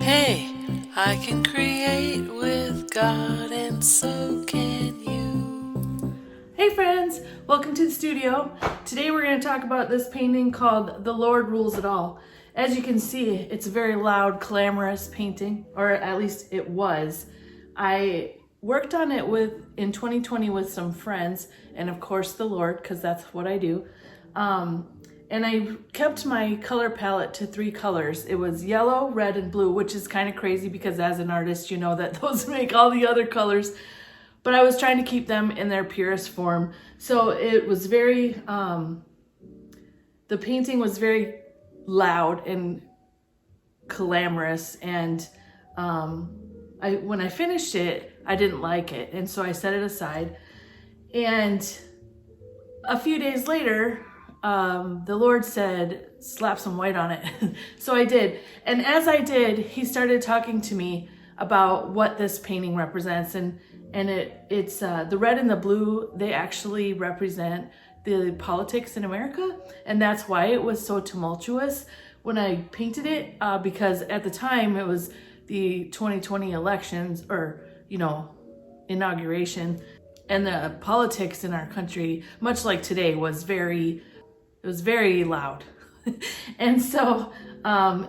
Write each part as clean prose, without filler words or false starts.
Hey, I can create with God, and so can you. Hey friends, welcome to the studio. Today we're going to talk about this painting called The Lord Rules It All. As you can see, it's a very loud, clamorous painting, or at least it was. I worked on it in 2020 with some friends, and of course the Lord, because that's what I do. And I kept my color palette to 3 colors. It was yellow, red, and blue, which is kind of crazy because as an artist, you know that those make all the other colors. But I was trying to keep them in their purest form. So it was very, the painting was very loud and clamorous. And when I finished it, I didn't like it. And so I set it aside. And a few days later, the Lord said, slap some white on it. So I did. And as I did, he started talking to me about what this painting represents. And it's the red and the blue, they actually represent the politics in America. And that's why it was so tumultuous when I painted it, because at the time it was the 2020 elections, or, inauguration. And the politics in our country, much like today, was very loud. And so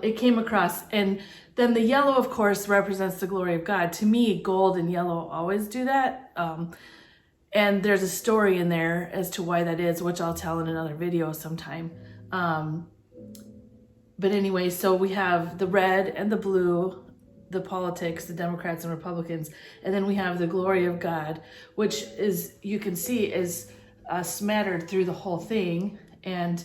it came across. And then the yellow, of course, represents the glory of God. To me, gold and yellow always do that. And there's a story in there as to why that is, which I'll tell in another video sometime. But anyway, so we have the red and the blue, the politics, the Democrats and Republicans, and then we have the glory of God, which is, you can see, is smattered through the whole thing. And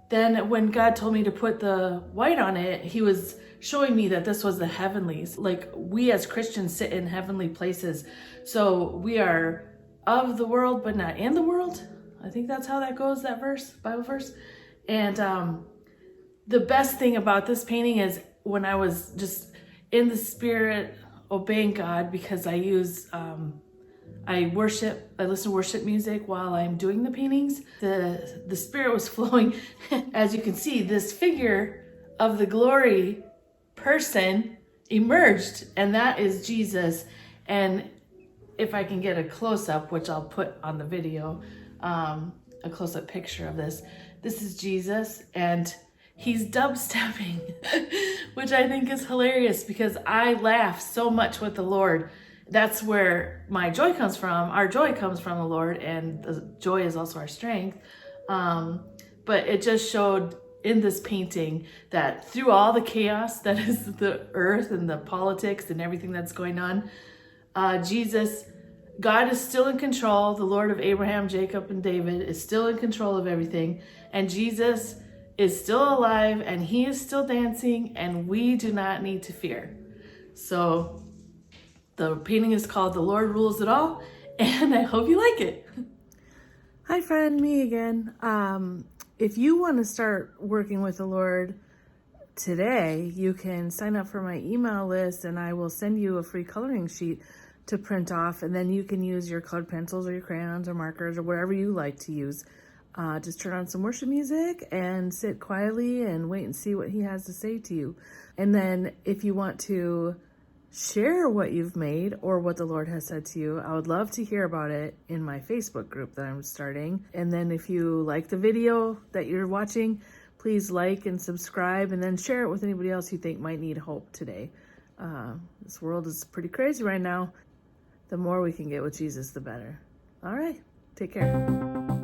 then when God told me to put the white on it, he was showing me that this was the heavenlies. Like, we as Christians sit in heavenly places. So we are of the world, but not in the world. I think that's how that goes, that verse, Bible verse. And the best thing about this painting is when I was just in the spirit obeying God, because I use, I listen to worship music while I'm doing the paintings. The spirit was flowing. As you can see, this figure of the glory person emerged, and that is Jesus. And if I can get a close-up, which I'll put on the video, a close-up picture of this is Jesus, and he's dubstepping, which I think is hilarious because I laugh so much with the Lord. That's where my joy comes from. Our joy comes from the Lord, and the joy is also our strength. But it just showed in this painting that through all the chaos that is the earth and the politics and everything that's going on, God is still in control. The Lord of Abraham, Jacob, and David is still in control of everything. And Jesus is still alive, and he is still dancing, and we do not need to fear. So the painting is called The Lord Rules It All, and I hope you like it. Hi friend, me again. If you want to start working with the Lord today, you can sign up for my email list, and I will send you a free coloring sheet to print off, and then you can use your colored pencils or your crayons or markers or whatever you like to use. Just turn on some worship music and sit quietly and wait and see what he has to say to you. And then if you want to share what you've made or what the Lord has said to you, I would love to hear about it in my Facebook group that I'm starting. And then if you like the video that you're watching, please like and subscribe, and then share it with anybody else you think might need hope today. This world is pretty crazy right now. The more we can get with Jesus, the better. All right, take care.